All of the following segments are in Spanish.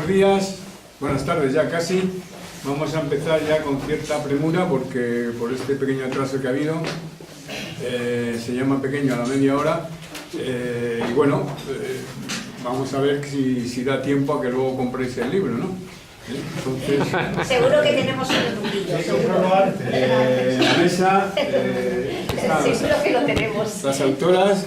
Buenos días, buenas tardes ya casi. Vamos a empezar ya con cierta premura porque por este pequeño atraso que ha habido, se llama pequeño a la media hora, y bueno, vamos a ver si da tiempo a que luego compréis el libro, ¿no? Entonces, seguro que tenemos un truquillo, seguro. En la mesa están seguro que lo tenemos. las autoras,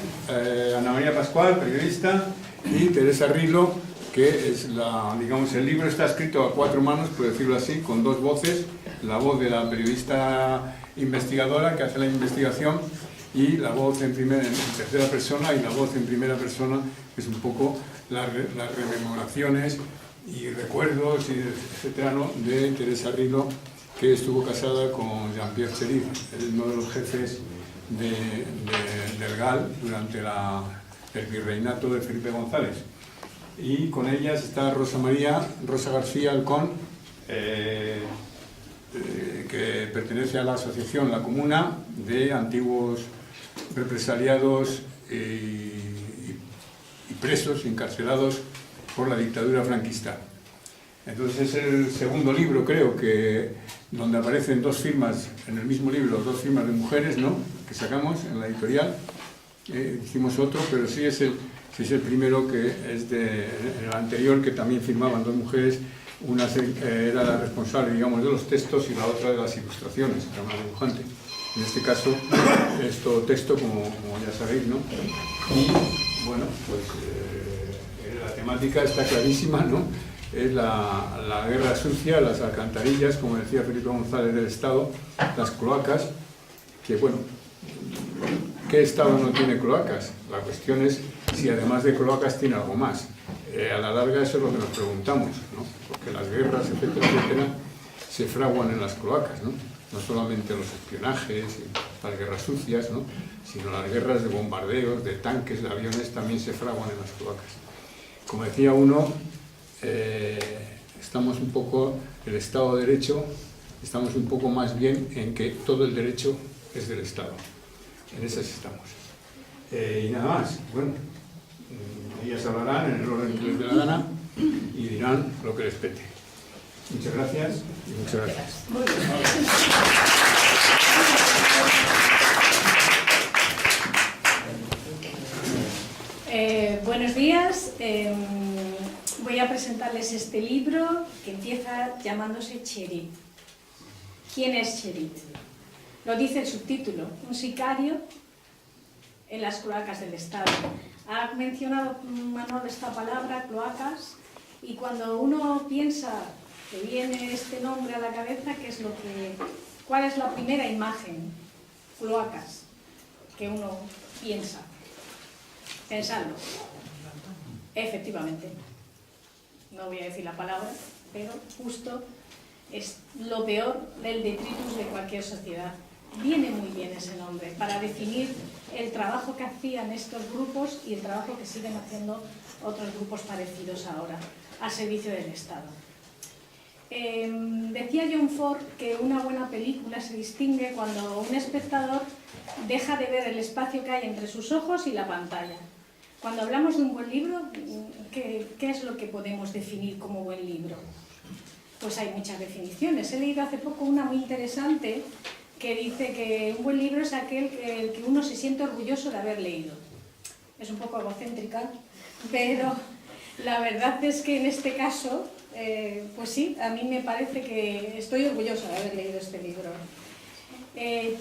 Ana María Pascual, periodista, y Teresa Rilo, que es digamos, el libro está escrito a cuatro manos, por decirlo así, con dos voces: la voz de la periodista investigadora que hace la investigación y la voz en tercera persona, y la voz en primera persona, que es un poco las rememoraciones y recuerdos, etcétera, ¿no?, de Teresa Rilo, que estuvo casada con Jean-Pierre Chériz, uno de los jefes del GAL durante el virreinato de Felipe González. Y con ellas está Rosa García Alcón, que pertenece a la asociación La Comuna, de antiguos represaliados y presos, encarcelados por la dictadura franquista. Entonces es el segundo libro, creo, donde aparecen dos firmas en el mismo libro, dos firmas de mujeres, ¿no?, que sacamos en la editorial. Hicimos otro, pero sí es el primero, que es el anterior, que también firmaban dos mujeres. Una era la responsable, digamos, de los textos, y la otra de las ilustraciones, era una dibujante. En este caso es todo texto, como ya sabéis, ¿no? Y bueno, pues la temática está clarísima, ¿no? Es la guerra sucia, las alcantarillas, como decía Felipe González, del Estado, las cloacas, que bueno, ¿qué Estado no tiene cloacas? La cuestión es si además de cloacas tiene algo más. A la larga eso es lo que nos preguntamos, ¿no? Porque las guerras, etcétera, etcétera, se fraguan en las cloacas, ¿no? No solamente los espionajes y las guerras sucias, ¿no?, sino las guerras de bombardeos, de tanques, de aviones, también se fraguan en las cloacas. Como decía uno, estamos un poco, el Estado de Derecho, estamos un poco más bien en que todo el derecho es del Estado. En esas estamos. Y nada más. Bueno, ellas hablarán en el orden que les dé la gana y dirán lo que les pete. Muchas gracias y muchas gracias. Muy bien. Buenos días. Voy a presentarles este libro que empieza llamándose Chériz. ¿Quién es Chériz? Lo dice el subtítulo: un sicario en las cloacas del Estado. Ha mencionado Manuel esta palabra, cloacas, y cuando uno piensa que viene este nombre a la cabeza, ¿cuál es la primera imagen? Cloacas, que uno piensa. Pensadlo. Efectivamente. No voy a decir la palabra, pero justo es lo peor del detritus de cualquier sociedad. Viene muy bien ese nombre para definir el trabajo que hacían estos grupos y el trabajo que siguen haciendo otros grupos parecidos ahora, al servicio del Estado. Decía John Ford que una buena película se distingue cuando un espectador deja de ver el espacio que hay entre sus ojos y la pantalla. Cuando hablamos de un buen libro, ¿qué es lo que podemos definir como buen libro? Pues hay muchas definiciones. He leído hace poco una muy interesante que dice que un buen libro es aquel que uno se siente orgulloso de haber leído. Es un poco egocéntrica, pero la verdad es que en este caso, pues sí, a mí me parece que estoy orgullosa de haber leído este libro.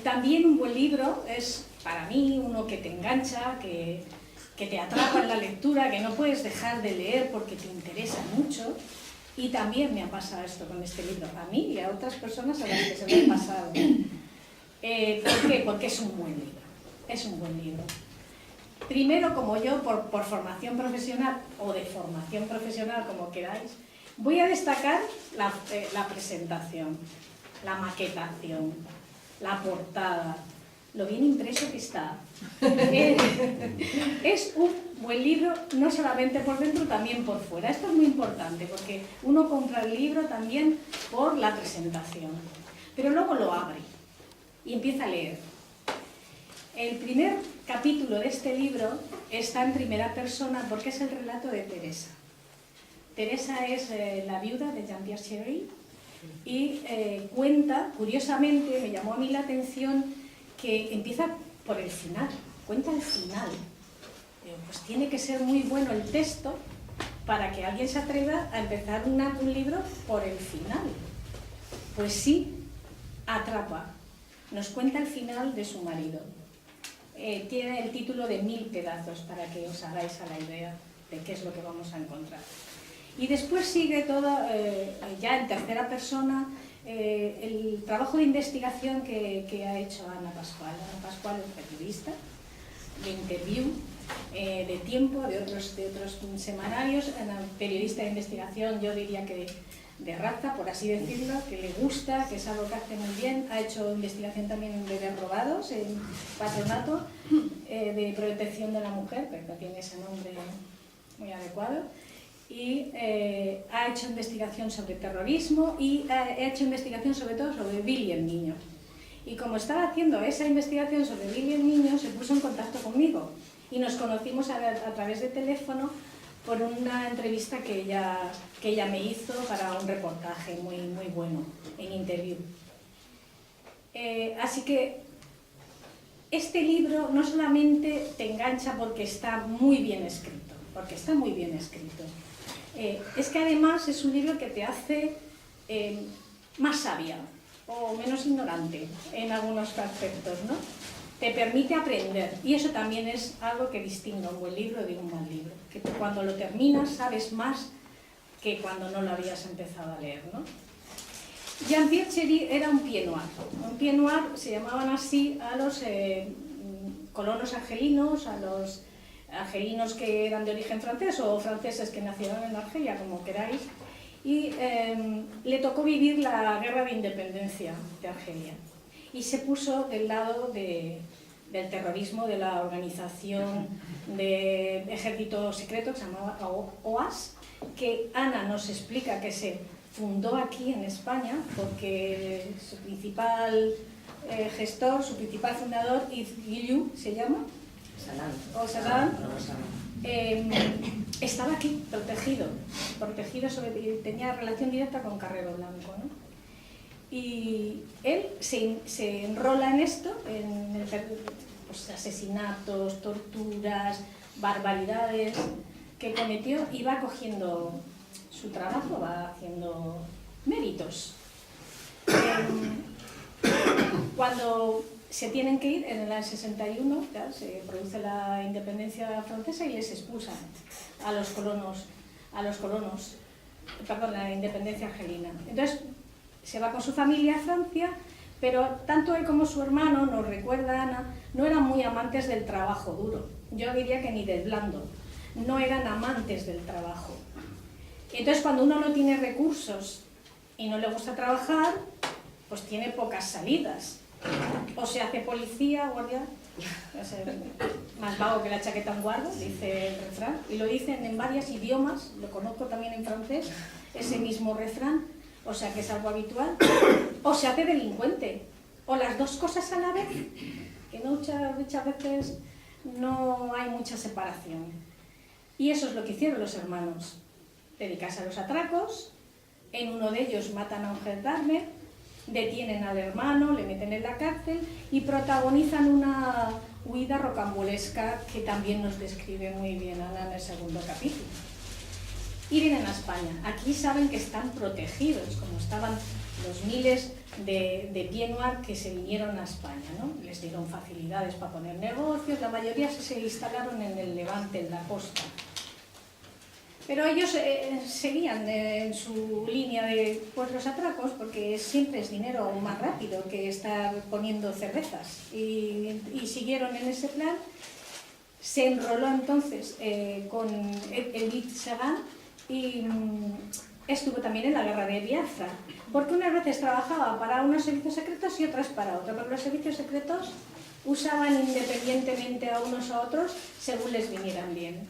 También un buen libro es, para mí, uno que te engancha, que te atrapa en la lectura, que no puedes dejar de leer porque te interesa mucho. Y también me ha pasado esto con este libro, a mí y a otras personas a las que se me ha pasado. ¿Por qué? Porque es un buen libro, es un buen libro. Primero, como yo, por formación profesional o de formación profesional, como queráis, voy a destacar la presentación, la maquetación, la portada, lo bien impreso que está. Es un buen libro, no solamente por dentro, también por fuera. Esto es muy importante, porque uno compra el libro también por la presentación, pero luego lo abre y empieza a leer. El primer capítulo de este libro está en primera persona porque es el relato de Teresa. Teresa es la viuda de Jean-Pierre Chevry y cuenta, curiosamente, me llamó a mí la atención, que empieza por el final, cuenta el final. Pues tiene que ser muy bueno el texto para que alguien se atreva a empezar un libro por el final. Pues sí, atrapa. Nos cuenta el final de su marido. Tiene el título de 1000 pedazos para que os hagáis a la idea de qué es lo que vamos a encontrar. Y después sigue todo, ya en tercera persona, el trabajo de investigación que ha hecho Ana Pascual. Ana Pascual es periodista de Interview, de Tiempo, de otros semanarios, periodista de investigación, yo diría que de raza, por así decirlo, que le gusta, que es algo que hace muy bien. Ha hecho investigación también en bebés robados, en patronato, de protección de la mujer, pero no tiene ese nombre muy adecuado. Y ha hecho investigación sobre terrorismo y ha hecho investigación sobre todo sobre Billy el niño. Y como estaba haciendo esa investigación sobre Billy el niño, se puso en contacto conmigo y nos conocimos a través de teléfono por una entrevista que ella me hizo para un reportaje muy, muy bueno en Interview. Así que este libro no solamente te engancha porque está muy bien escrito, es que además es un libro que te hace más sabia o menos ignorante en algunos aspectos, ¿no? Te permite aprender, y eso también es algo que distingue un buen libro de un mal libro, que tú cuando lo terminas sabes más que cuando no lo habías empezado a leer, ¿no? Jean-Pierre Chevry era un pied noir. Un pied noir se llamaban así a los colonos argelinos, a los argelinos que eran de origen francés o franceses que nacieron en Argelia, como queráis, y le tocó vivir la guerra de independencia de Argelia y se puso del lado del terrorismo, de la organización de ejército secreto que se llamaba OAS, que Ana nos explica que se fundó aquí en España porque su principal gestor, su principal fundador, Yves Guillou, se llama, Saddam, estaba aquí, protegido tenía relación directa con Carrero Blanco, ¿no? Y él se enrola en esto, en pues, asesinatos, torturas, barbaridades que cometió, y va cogiendo su trabajo, va haciendo méritos. Cuando se tienen que ir, en el 61, ya, se produce la independencia francesa y les expulsan a los colonos, la independencia argelina. Entonces, se va con su familia a Francia, pero tanto él como su hermano, nos recuerda Ana, no eran muy amantes del trabajo duro. Yo diría que ni del blando. No eran amantes del trabajo. Entonces, cuando uno no tiene recursos y no le gusta trabajar, pues tiene pocas salidas. O se hace policía, guardia, más vago que la chaqueta un guarda, dice el refrán, y lo dicen en varios idiomas, lo conozco también en francés, ese mismo refrán. O sea que es algo habitual, o se hace delincuente, o las dos cosas a la vez, que muchas veces no hay mucha separación. Y eso es lo que hicieron los hermanos, dedicarse a los atracos. En uno de ellos matan a un gendarme, detienen al hermano, le meten en la cárcel y protagonizan una huida rocambolesca que también nos describe muy bien Ana en el segundo capítulo. Y vienen a España. Aquí saben que están protegidos, como estaban los miles de pied noir que se vinieron a España, ¿no? Les dieron facilidades para poner negocios, la mayoría se instalaron en el Levante, en la costa. Pero ellos seguían en su línea de pues, los atracos, porque siempre es dinero más rápido que estar poniendo cervezas. Y siguieron en ese plan. Se enroló entonces con Édith Segan, y estuvo también en la guerra de Biafra, porque unas veces trabajaba para unos servicios secretos y otras para otros, pero los servicios secretos usaban independientemente a unos a otros según les vinieran bien.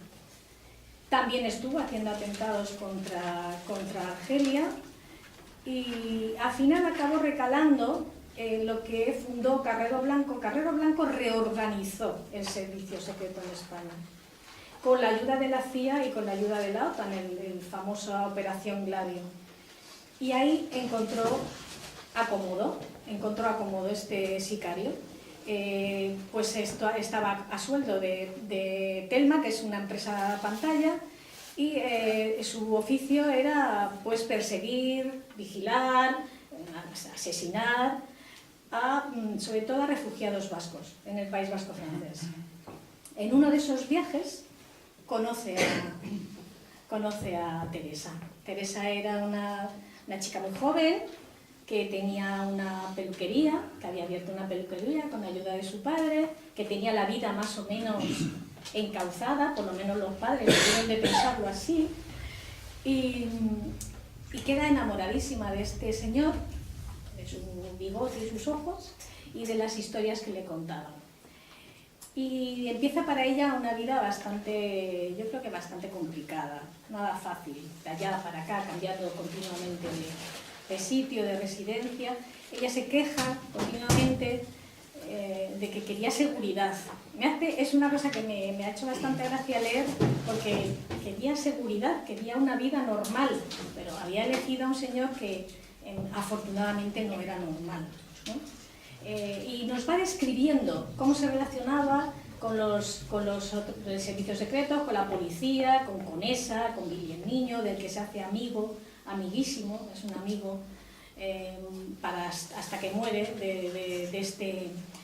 También estuvo haciendo atentados contra Argelia y al final acabó recalando lo que fundó Carrero Blanco. Carrero Blanco reorganizó el servicio secreto en España. con la ayuda de la CIA y con la ayuda de la OTAN, en famosa Operación Gladio. Y ahí encontró acomodo este sicario. Pues estaba a sueldo de Telma, que es una empresa pantalla, y su oficio era pues perseguir, vigilar, asesinar, sobre todo a refugiados vascos en el País Vasco francés. En uno de esos viajes conoce a Teresa. Teresa era una chica muy joven que tenía una peluquería, que había abierto una peluquería con la ayuda de su padre, que tenía la vida más o menos encauzada, por lo menos los padres deben de pensarlo así, y queda enamoradísima de este señor, de su bigote y sus ojos, y de las historias que le contaban. Y empieza para ella una vida bastante, yo creo que bastante complicada, nada fácil, de allá para acá, cambiando continuamente de sitio, de residencia. Ella se queja continuamente de que quería seguridad. Es una cosa que me ha hecho bastante gracia leer, porque quería seguridad, quería una vida normal, pero había elegido a un señor que afortunadamente no era normal, ¿no? Y nos va describiendo cómo se relacionaba con los servicios secretos, con la policía, con Conesa, con Billy el Niño, del que se hace amigo, amiguísimo, es un amigo hasta que muere,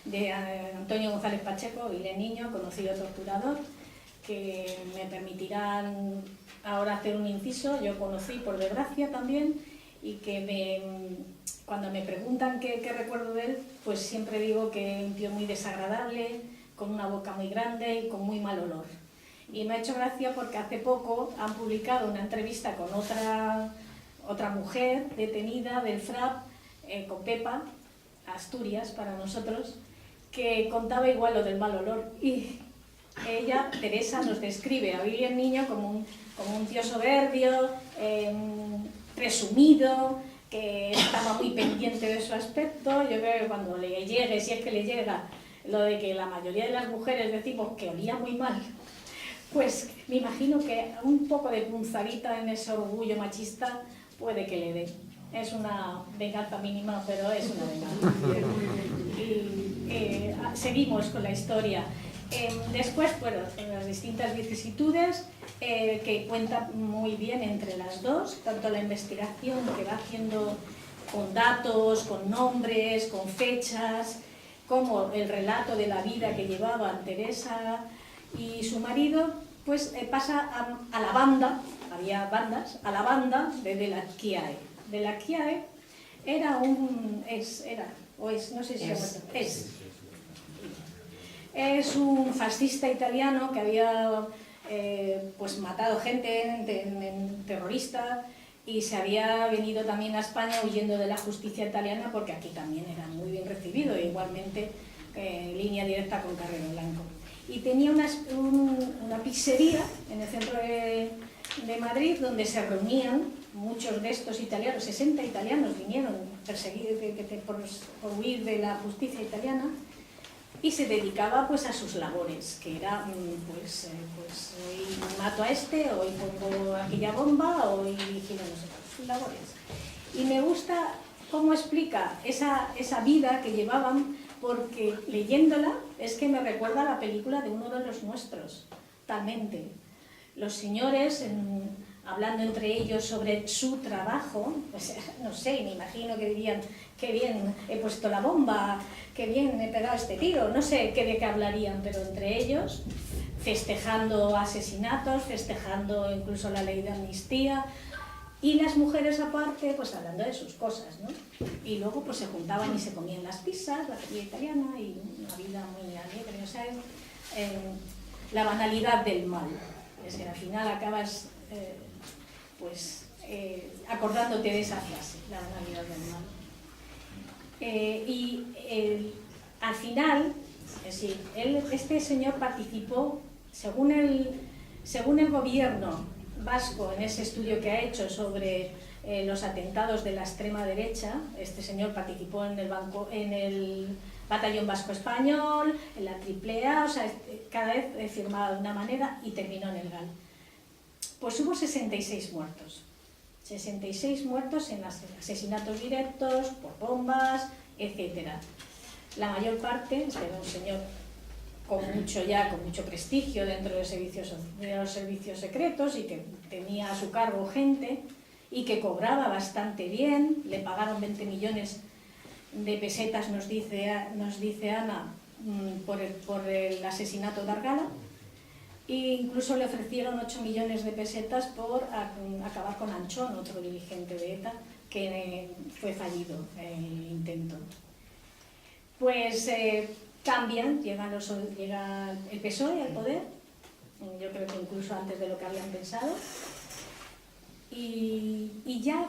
de Antonio González Pacheco, Billy el Niño, conocido torturador, que me permitirán ahora hacer un inciso. Yo conocí por desgracia también, y que cuando me preguntan qué recuerdo de él, pues siempre digo que un tío muy desagradable, con una boca muy grande y con muy mal olor. Y me ha hecho gracia porque hace poco han publicado una entrevista con otra mujer detenida del FRAP, con Pepa, Asturias para nosotros, que contaba igual lo del mal olor. Y ella, Teresa, nos describe a Billy el Niño como un tío soberbio, presumido, que estaba muy pendiente de su aspecto. Yo creo que cuando le llegue, si es que le llega, lo de que la mayoría de las mujeres decimos que olía muy mal, pues me imagino que un poco de punzadita en ese orgullo machista puede que le dé. Es una venganza mínima, pero es una venganza. Y seguimos con la historia. Después, bueno, las distintas vicisitudes que cuenta muy bien entre las dos, tanto la investigación que va haciendo con datos, con nombres, con fechas, como el relato de la vida que llevaban Teresa y su marido, pues pasa a la banda, había bandas, a la banda de Dell'Acquiae. Dell'Acquiae era no sé si es un fascista italiano que había pues matado gente, terrorista, y se había venido también a España huyendo de la justicia italiana, porque aquí también era muy bien recibido, igualmente línea directa con Carrero Blanco. Y tenía una pizzería en el centro de Madrid, donde se reunían muchos de estos italianos, 60 italianos vinieron perseguidos por huir de la justicia italiana, y se dedicaba pues a sus labores, que era pues hoy mato a este, hoy pongo aquella bomba, hoy vigilo no sé qué, sus labores. Y me gusta cómo explica esa vida que llevaban, porque leyéndola es que me recuerda a la película de Uno de los nuestros, totalmente. Los señores hablando entre ellos sobre su trabajo, pues, no sé, me imagino que dirían: qué bien he puesto la bomba, qué bien he pegado este tiro, no sé de qué hablarían, pero entre ellos, festejando asesinatos, festejando incluso la ley de amnistía, y las mujeres aparte, pues hablando de sus cosas, ¿no? Y luego pues se juntaban y se comían las pizzas, la comida italiana, y una vida muy alegre, o sea, la banalidad del mal. Es que al final acabas acordándote de esa frase, la banalidad del mal. Al final, es decir, este señor participó, según el gobierno vasco, en ese estudio que ha hecho sobre los atentados de la extrema derecha, este señor participó en el Batallón Vasco Español, en la AAA, o sea, cada vez firmaba de una manera y terminó en el GAL. Pues hubo 66 muertos. 66 muertos en asesinatos directos, por bombas, etc. La mayor parte es de un señor con mucho prestigio dentro de los servicios secretos y que tenía a su cargo gente y que cobraba bastante bien, le pagaron 20 millones de pesetas, nos dice Ana, por el asesinato de Argala, e incluso le ofrecieron 8 millones de pesetas por acabar con Anchón, otro dirigente de ETA, que fue fallido el intento. Pues cambian, llega el PSOE al poder, yo creo que incluso antes de lo que habían pensado, y ya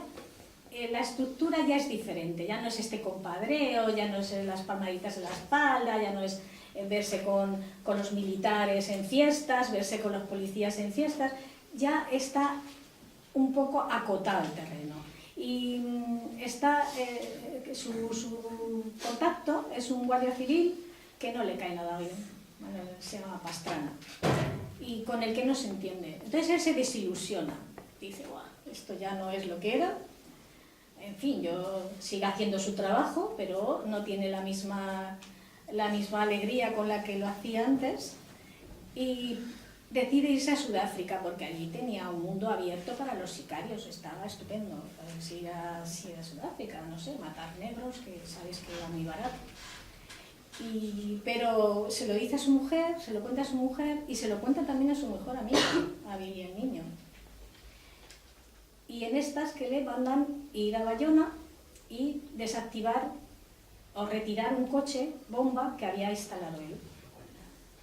la estructura ya es diferente, ya no es este compadreo, ya no es las palmaditas en la espalda, ya no es verse con los militares en fiestas, verse con los policías en fiestas, ya está un poco acotado el terreno. Y su contacto es un guardia civil que no le cae nada bien, se llama Pastrana, y con el que no se entiende. Entonces él se desilusiona, dice, "Buah, esto ya no es lo que era, en fin, yo sigo haciendo su trabajo, pero no tiene la misma alegría con la que lo hacía antes", y decide irse a Sudáfrica porque allí tenía un mundo abierto para los sicarios, estaba estupendo. Pues ir a Sudáfrica, no sé, matar negros, que sabéis que era muy barato. Pero se lo dice a su mujer, se lo cuenta a su mujer y se lo cuenta también a su mejor amiga, a Billy el Niño. Y en estas que le mandan ir a Bayona y desactivar o retirar un coche bomba que había instalado él.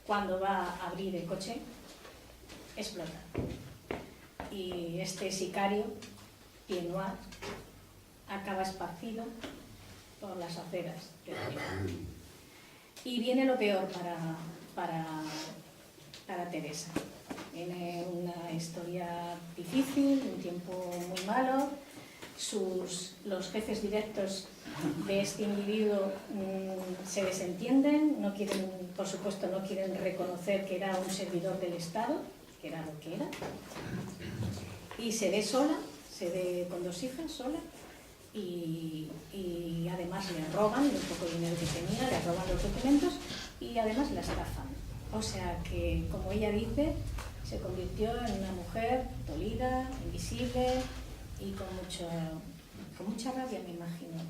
Cuando va a abrir el coche, explota. Y este sicario, Pied Noir, acaba esparcido por las aceras de la ciudad. Y viene lo peor para Teresa. Viene una historia difícil, un tiempo muy malo. Los jefes directos de este individuo se desentienden, no quieren, por supuesto, no quieren reconocer que era un servidor del Estado, que era lo que era, y se ve sola, se ve con 2 hijas sola, y además le roban el poco dinero que tenía, le roban los documentos y además la estafan. O sea que, como ella dice, se convirtió en una mujer dolida, invisible y con mucha rabia, me imagino.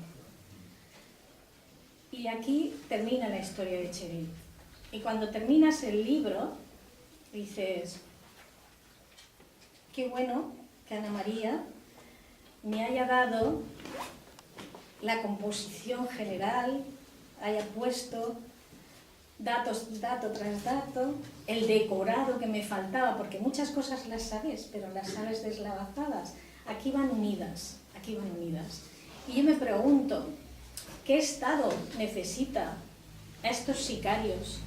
Y aquí termina la historia de Cheryl. Y cuando terminas el libro, dices, qué bueno que Ana María me haya dado la composición general, haya puesto dato tras dato, el decorado que me faltaba, porque muchas cosas las sabes, pero las sabes deslavazadas. Aquí van unidas, aquí van unidas. Y yo me pregunto, ¿qué Estado necesita a estos sicarios,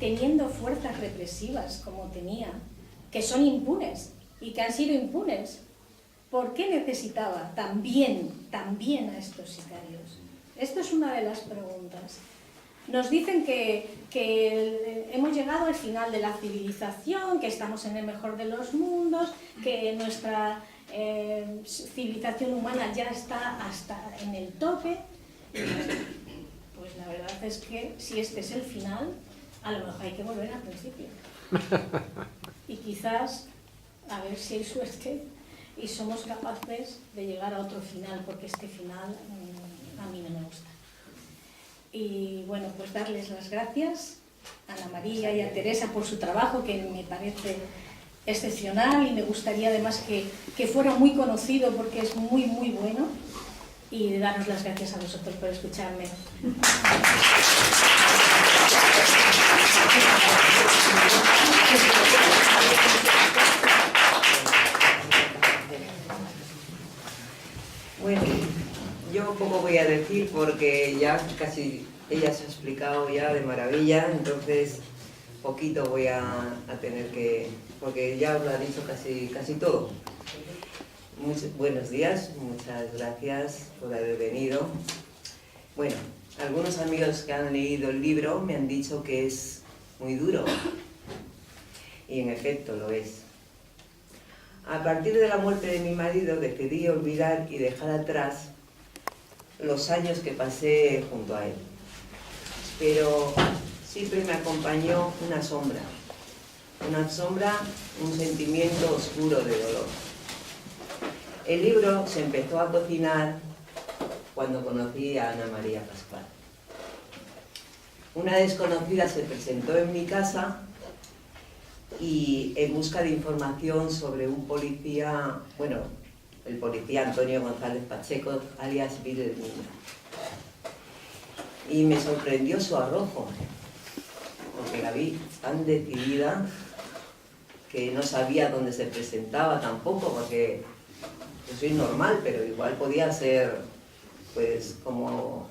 teniendo fuerzas represivas como tenía, que son impunes y que han sido impunes? ¿Por qué necesitaba también a estos sicarios? Esto es una de las preguntas. Nos dicen que hemos llegado al final de la civilización, que estamos en el mejor de los mundos, que nuestra civilización humana ya está hasta en el tope. Pues la verdad es que si este es el final, a lo mejor hay que volver al principio. Y quizás, a ver si hay suerte y somos capaces de llegar a otro final, porque este final a mí no me gusta. Y bueno, pues darles las gracias a Ana María y a Teresa por su trabajo, que me parece excepcional, y me gustaría además que fuera muy conocido porque es muy, muy bueno, y daros las gracias a vosotros por escucharme. Bueno, yo poco voy a decir porque ya casi ella se ha explicado ya de maravilla, entonces poquito voy a tener que, porque ya lo ha dicho casi todo. Buenos días, muchas gracias por haber venido. Bueno, algunos amigos que han leído el libro me han dicho que es muy duro, y en efecto lo es. A partir de la muerte de mi marido decidí olvidar y dejar atrás los años que pasé junto a él, pero siempre me acompañó una sombra, un sentimiento oscuro de dolor. El libro se empezó a cocinar cuando conocí a Ana María Pascual. Una desconocida se presentó en mi casa y en busca de información sobre un policía, bueno, el policía Antonio González Pacheco, alias Bill el Niño. Y me sorprendió su arrojo, porque la vi tan decidida que no sabía dónde se presentaba tampoco, porque yo soy normal, pero igual podía ser, pues, como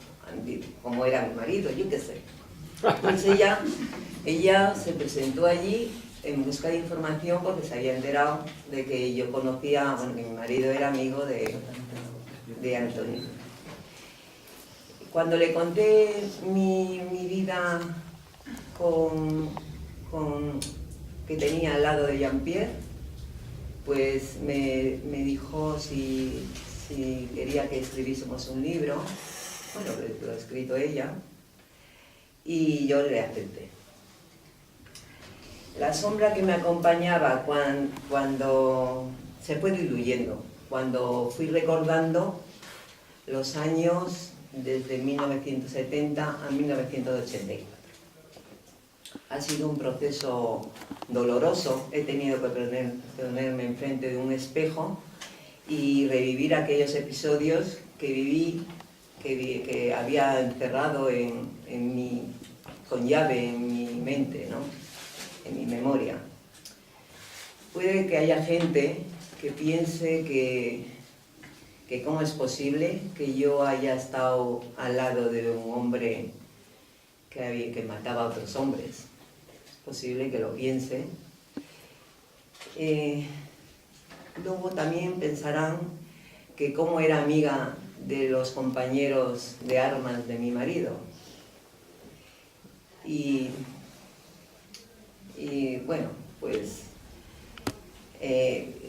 era mi marido, yo qué sé. Pues ella se presentó allí en busca de información porque se había enterado de que yo conocía, bueno, que mi marido era amigo de Antonio. Cuando le conté mi vida que tenía al lado de Jean-Pierre, pues me dijo si quería que escribiésemos un libro. Bueno, lo ha escrito ella y yo le acepté. La sombra que me acompañaba cuando se fue diluyendo, cuando fui recordando los años desde 1970 a 1984. Ha sido un proceso doloroso. He tenido que ponerme enfrente de un espejo y revivir aquellos episodios que viví, que había encerrado con llave en mi mente, ¿no? En mi memoria. Puede que haya gente que piense que cómo es posible que yo haya estado al lado de un hombre que mataba a otros hombres. Es posible que lo piense. Luego también pensarán que cómo era amiga de los compañeros de armas de mi marido. Y bueno, pues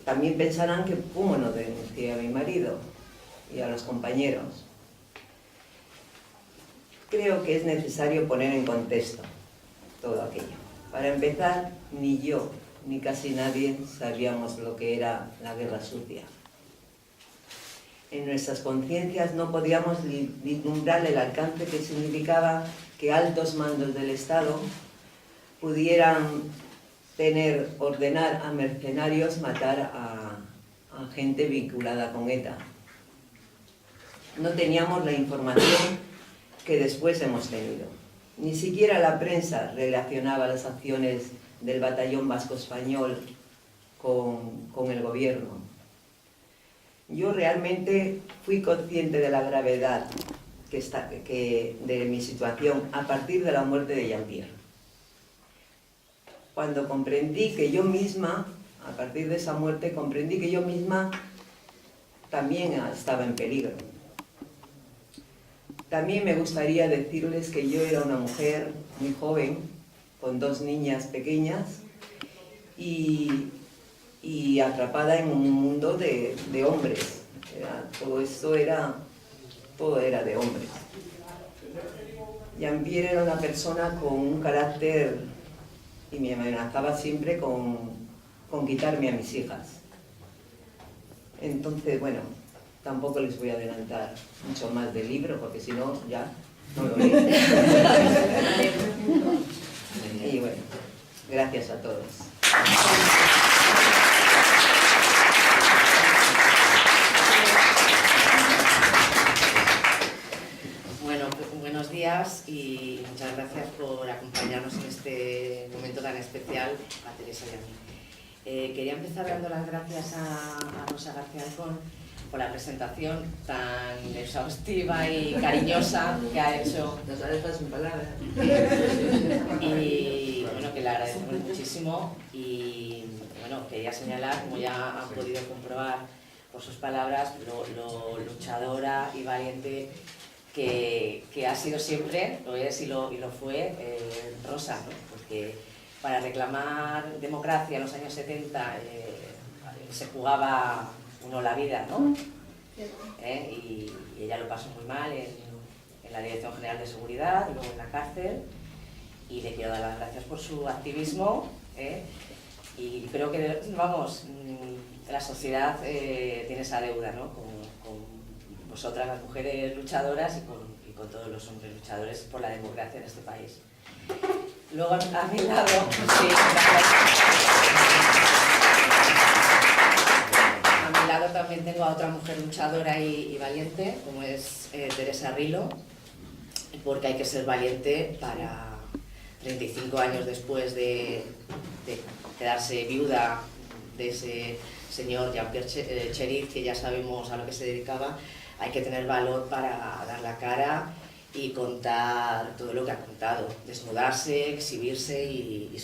también pensarán que cómo no denuncié a mi marido y a los compañeros. Creo que es necesario poner en contexto todo aquello. Para empezar, ni yo ni casi nadie sabíamos lo que era la guerra sucia. En nuestras conciencias no podíamos vislumbrar el alcance que significaba que altos mandos del Estado pudieran ordenar a mercenarios matar a gente vinculada con ETA. No teníamos la información que después hemos tenido. Ni siquiera la prensa relacionaba las acciones del batallón vasco español con el gobierno. Yo realmente fui consciente de la gravedad de mi situación a partir de la muerte de Jean-Pierre. Cuando comprendí que yo misma, a partir de esa muerte, comprendí que yo misma también estaba en peligro. También me gustaría decirles que yo era una mujer muy joven, con 2 niñas pequeñas y atrapada en un mundo de hombres. Todo era de hombres. Jean-Pierre era una persona con un carácter y me amenazaba siempre con quitarme a mis hijas. Entonces, bueno, tampoco les voy a adelantar mucho más del libro, porque si no, ya no lo leo. Y bueno, gracias a todos. Bueno, buenos días y muchas gracias por acompañarnos en este momento tan especial a Teresa y a mí. Quería empezar dando las gracias a Rosa García Alcón por la presentación tan exhaustiva y cariñosa que ha hecho. Nos ha dejado sin palabras. Y bueno, que le agradecemos muchísimo y bueno, quería señalar, como ya han podido comprobar por sus palabras, lo luchadora y valiente que ha sido siempre, lo es y lo fue, rosa, ¿no? Porque para reclamar democracia en los años 70 se jugaba uno la vida, ¿no? Y ella lo pasó muy mal en la Dirección General de Seguridad, luego en la cárcel, y le quiero dar las gracias por su activismo, y creo que, vamos, la sociedad tiene esa deuda, ¿no? Con vosotras, las mujeres luchadoras, y con todos los hombres luchadores por la democracia en este país. Luego, a mi lado, sí, a mi lado también tengo a otra mujer luchadora y valiente, como es Teresa Rilo, porque hay que ser valiente para 35 años después de quedarse viuda de ese señor Jean-Pierre Chériz, que ya sabemos a lo que se dedicaba. Hay que tener valor para dar la cara y contar todo lo que ha contado, desnudarse, exhibirse y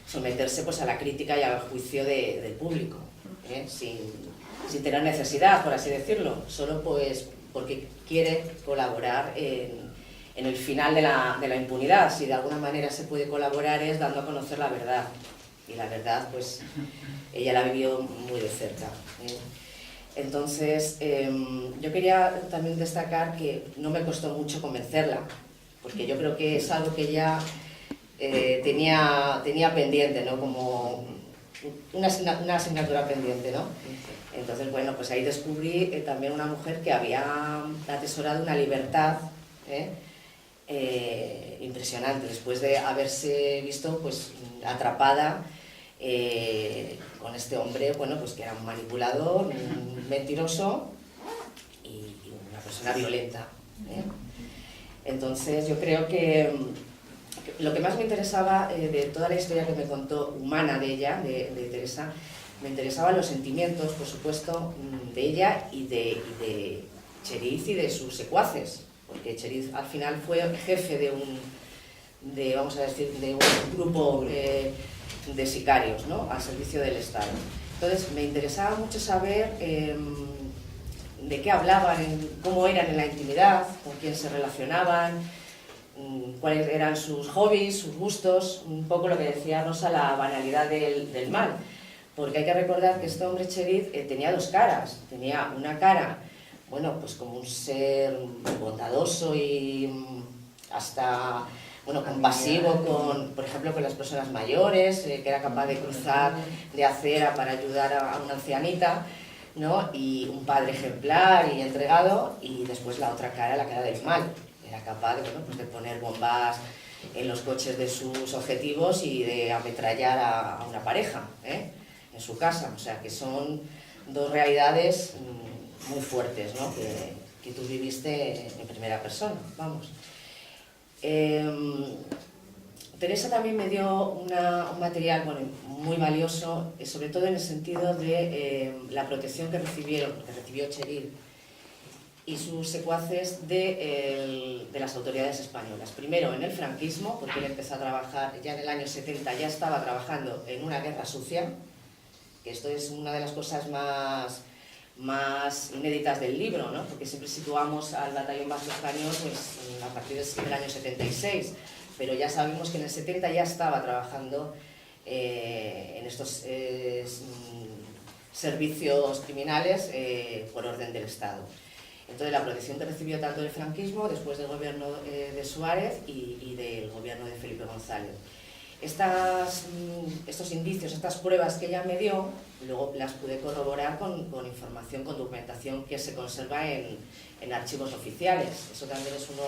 someterse pues, a la crítica y al juicio del público, sin tener necesidad, por así decirlo, solo pues porque quiere colaborar en el final de la impunidad. Si de alguna manera se puede colaborar es dando a conocer la verdad, y la verdad pues ella la vivió muy de cerca. Entonces, yo quería también destacar que no me costó mucho convencerla, porque yo creo que es algo que ella tenía pendiente, ¿no? Como una asignatura pendiente, ¿no? Entonces, bueno, pues ahí descubrí también una mujer que había atesorado una libertad impresionante, después de haberse visto pues, atrapada con este hombre, bueno, pues que era un manipulador, un mentiroso y una persona violenta. Entonces yo creo que lo que más me interesaba de toda la historia que me contó humana de ella, de Teresa, me interesaban los sentimientos, por supuesto, de ella y de Chériz y de sus secuaces, porque Chériz al final fue jefe de un grupo de sicarios, ¿no? Al servicio del Estado. Entonces me interesaba mucho saber de qué hablaban, cómo eran en la intimidad, con quién se relacionaban, cuáles eran sus hobbies, sus gustos, un poco lo que decía Rosa, la banalidad del mal. Porque hay que recordar que este hombre Chériz tenía dos caras. Tenía una cara, bueno, pues como un ser bondadoso y hasta... bueno, compasivo, por ejemplo, con las personas mayores, que era capaz de cruzar de acera para ayudar a una ancianita, ¿no? Y un padre ejemplar y entregado, y después la otra cara, la cara del mal. Era capaz de, bueno, pues de poner bombas en los coches de sus objetivos y de ametrallar a una pareja, en su casa. O sea, que son dos realidades muy fuertes, ¿no? que tú viviste en primera persona, vamos. Teresa también me dio un material muy valioso, sobre todo en el sentido de la protección que recibió Chériz y sus secuaces de las autoridades españolas. Primero en el franquismo, porque él empezó a trabajar ya en el año 70, ya estaba trabajando en una guerra sucia, que esto es una de las cosas más inéditas del libro, ¿no? Porque siempre situamos al batallón vasco español pues, a partir del año 76, pero ya sabemos que en el 70 ya estaba trabajando en estos servicios criminales por orden del Estado. Entonces la protección que recibió tanto del franquismo, después del gobierno de Suárez y del gobierno de Felipe González. Estos indicios, estas pruebas que ella me dio, luego las pude corroborar con información, con documentación que se conserva en archivos oficiales. Eso también es uno,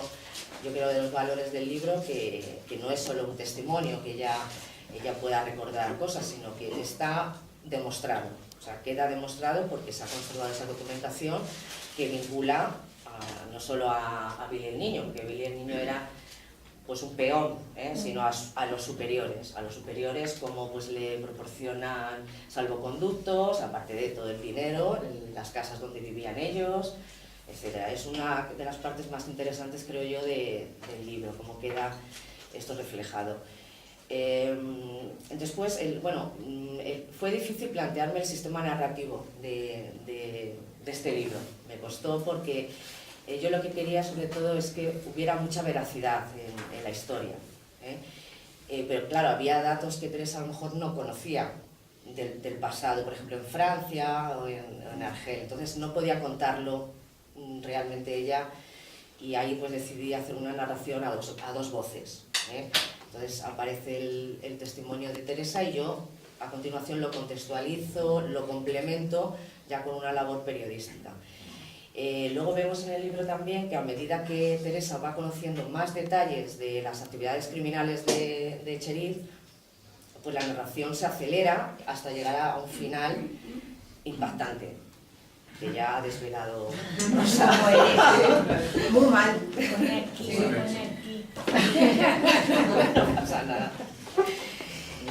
yo creo, de los valores del libro, que no es solo un testimonio, que ella pueda recordar cosas, sino que está demostrado. O sea, queda demostrado porque se ha conservado esa documentación que vincula no solo a Billy el Niño, porque Billy el Niño era pues un peón, sino a los superiores como pues le proporcionan salvoconductos, aparte de todo el dinero, las casas donde vivían ellos, etc. Es una de las partes más interesantes, creo yo, del libro, cómo queda esto reflejado. Después, fue difícil plantearme el sistema narrativo de este libro. Me costó porque Yo lo que quería sobre todo es que hubiera mucha veracidad en la historia, pero claro, había datos que Teresa a lo mejor no conocía del pasado, por ejemplo en Francia o en Argel, entonces no podía contarlo realmente ella, y ahí pues decidí hacer una narración a dos voces. Entonces aparece el testimonio de Teresa y yo a continuación lo contextualizo, lo complemento ya con una labor periodística. Luego vemos en el libro también que a medida que Teresa va conociendo más detalles de las actividades criminales de Cherif, pues la narración se acelera hasta llegar a un final impactante, que ya ha desvelado Rosa. Muy mal. No pasa nada.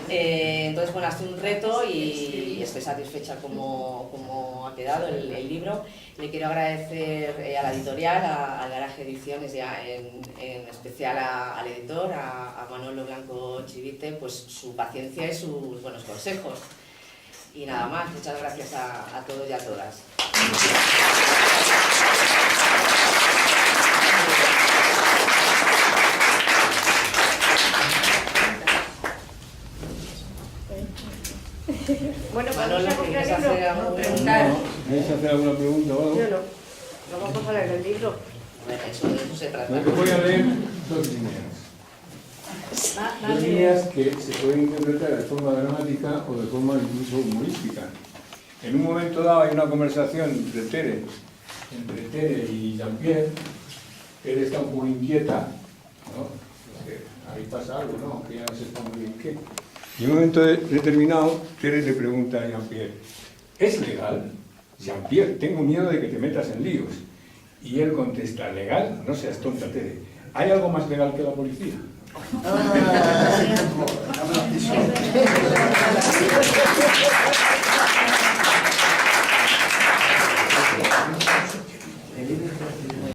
Entonces, bueno, ha sido un reto y estoy satisfecha como ha quedado el libro. Le quiero agradecer a la editorial, a Garaje Ediciones y en especial al editor, a Manolo Blanco Chivite, pues su paciencia y sus buenos consejos. Y nada más, muchas gracias a todos y a todas. Bueno, Manolo, ¿quieres hacer alguna preguntar? ¿Quieres hacer alguna pregunta o algo? Yo no. No vamos a leer el libro. Bueno, eso se trata. Yo voy a leer dos líneas. Dos líneas que se pueden interpretar de forma dramática o de forma incluso humorística. En un momento dado hay una conversación entre Tere y Jean-Pierre. Tere está un poco inquieta, ¿no? Ahí pasa algo, ¿no? Que ya no se está muy bien qué. Y en un momento determinado, Tere le pregunta a Jean-Pierre: ¿es legal? Jean-Pierre, tengo miedo de que te metas en líos. Y él contesta: ¿legal? No seas tonta, Tere. ¿Hay algo más legal que la policía?